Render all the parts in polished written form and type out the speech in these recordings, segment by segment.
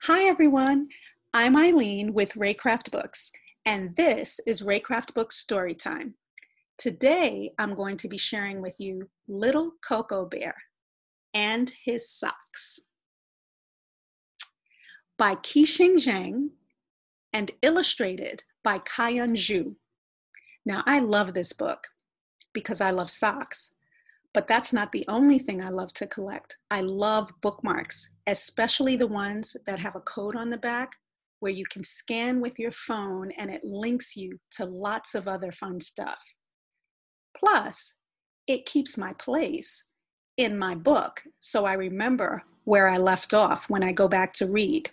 Hi everyone, I'm Eileen with Reycraft Books, and this is Reycraft Books Storytime. Today I'm going to be sharing with you Little Koko Bear and His Socks by Qiusheng and illustrated by Kaiyun Xu. Now I love this book because I love socks, but that's not the only thing I love to collect. I love bookmarks, especially the ones that have a code on the back where you can scan with your phone and it links you to lots of other fun stuff. Plus, it keeps my place in my book so I remember where I left off when I go back to read.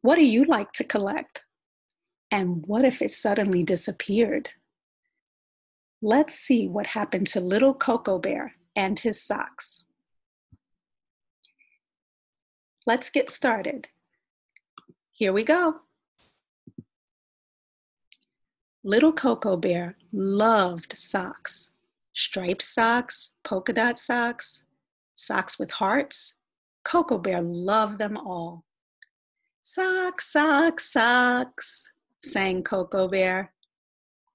What do you like to collect? And what if it suddenly disappeared? Let's see what happened to little Koko Bear and his socks. Let's get started. Here we go. Little Koko Bear loved socks. Striped socks, polka dot socks, socks with hearts. Koko Bear loved them all. Socks, socks, socks, sang Koko Bear.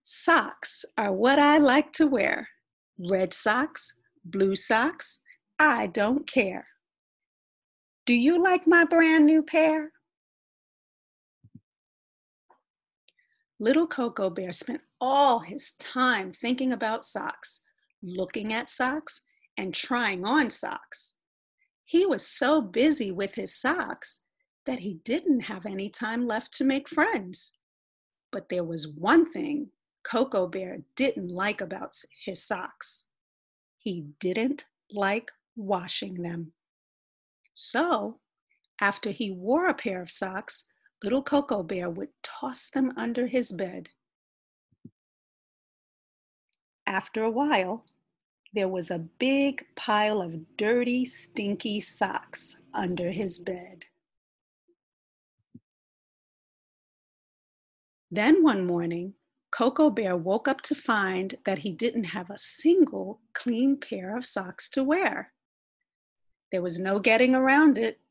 Socks are what I like to wear. Red socks, blue socks, I don't care. Do you like my brand new pair? Little Koko Bear spent all his time thinking about socks, looking at socks, and trying on socks. He was so busy with his socks that he didn't have any time left to make friends. But there was one thing Koko Bear didn't like about his socks. He didn't like washing them. So, after he wore a pair of socks, little Koko Bear would toss them under his bed. After a while, there was a big pile of dirty, stinky socks under his bed. Then one morning, Koko Bear woke up to find that he didn't have a single clean pair of socks to wear. There was no getting around it.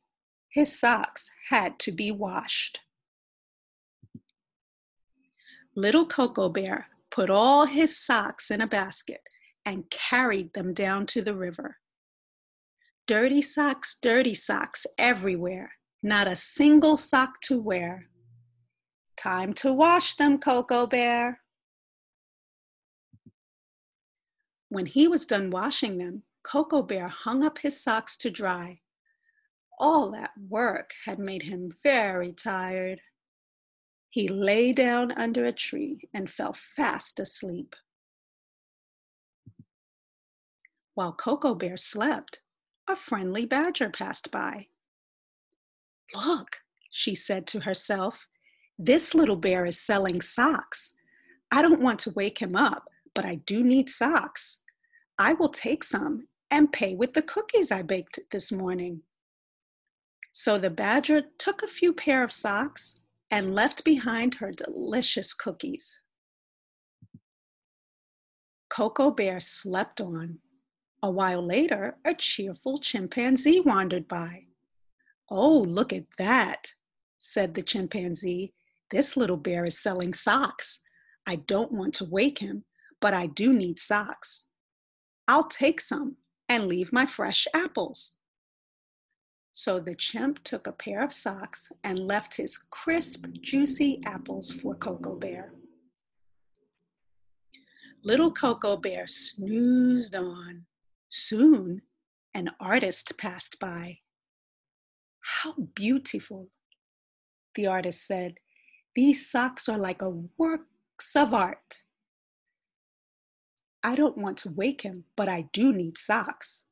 His socks had to be washed. Little Koko Bear put all his socks in a basket and carried them down to the river. Dirty socks everywhere, not a single sock to wear. Time to wash them, Koko Bear. When he was done washing them, Koko Bear hung up his socks to dry. All that work had made him very tired. He lay down under a tree and fell fast asleep. While Koko Bear slept, a friendly badger passed by. "Look," she said to herself, "this little bear is selling socks. I don't want to wake him up, but I do need socks. I will take some and pay with the cookies I baked this morning." So the badger took a few pair of socks and left behind her delicious cookies. Koko Bear slept on. A while later, a cheerful chimpanzee wandered by. "Oh, look at that," said the chimpanzee. "This little bear is selling socks. I don't want to wake him, but I do need socks. I'll take some and leave my fresh apples." So the chimp took a pair of socks and left his crisp, juicy apples for Koko Bear. Little Koko Bear snoozed on. Soon, an artist passed by. "How beautiful," the artist said. "These socks are like a works of art." "I don't want to wake him, but I do need socks.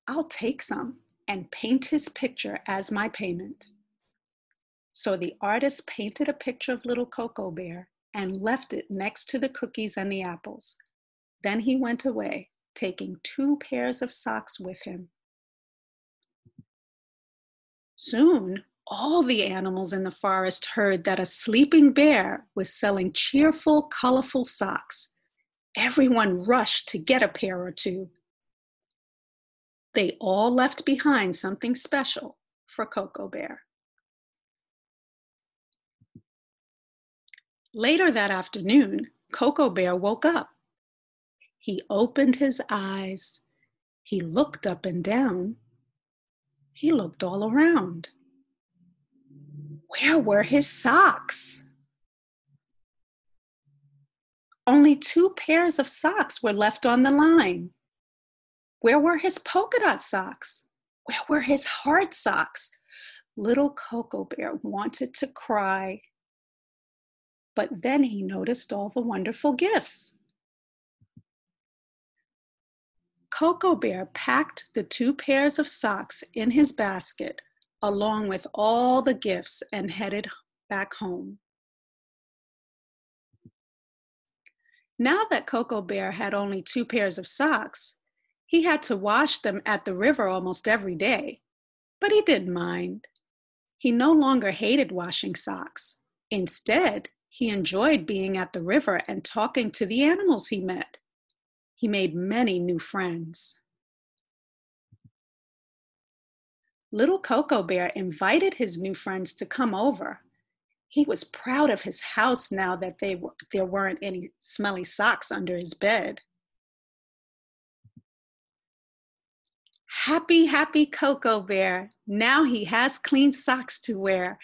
I'll take some and paint his picture as my payment." So the artist painted a picture of little Koko Bear and left it next to the cookies and the apples. Then he went away, taking 2 pairs of socks with him. Soon, all the animals in the forest heard that a sleeping bear was selling cheerful, colorful socks. Everyone rushed to get a pair or two. They all left behind something special for Koko Bear. Later that afternoon, Koko Bear woke up. He opened his eyes. He looked up and down. He looked all around. Where were his socks? Only 2 pairs of socks were left on the line. Where were his polka dot socks? Where were his heart socks? Little Koko Bear wanted to cry. But then he noticed all the wonderful gifts. Koko Bear packed the 2 pairs of socks in his basket along with all the gifts and headed back home. Now that Koko Bear had only 2 pairs of socks, he had to wash them at the river almost every day, but he didn't mind. He no longer hated washing socks. Instead, he enjoyed being at the river and talking to the animals he met. He made many new friends. Little Koko Bear invited his new friends to come over. He was proud of his house now that there weren't any smelly socks under his bed. Happy, happy Koko Bear. Now he has clean socks to wear.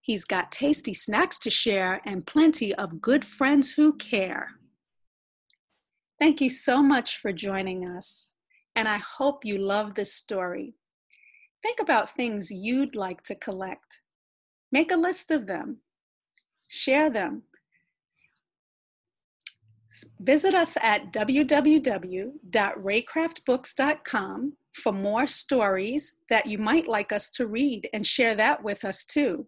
He's got tasty snacks to share and plenty of good friends who care. Thank you so much for joining us, and I hope you love this story. Think about things you'd like to collect. Make a list of them. Share them. Visit us at www.reycraftbooks.com for more stories that you might like us to read, and share that with us too.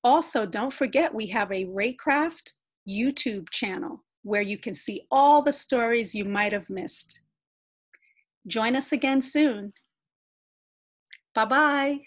Also, don't forget we have a Reycraft YouTube channel where you can see all the stories you might have missed. Join us again soon. Bye-bye.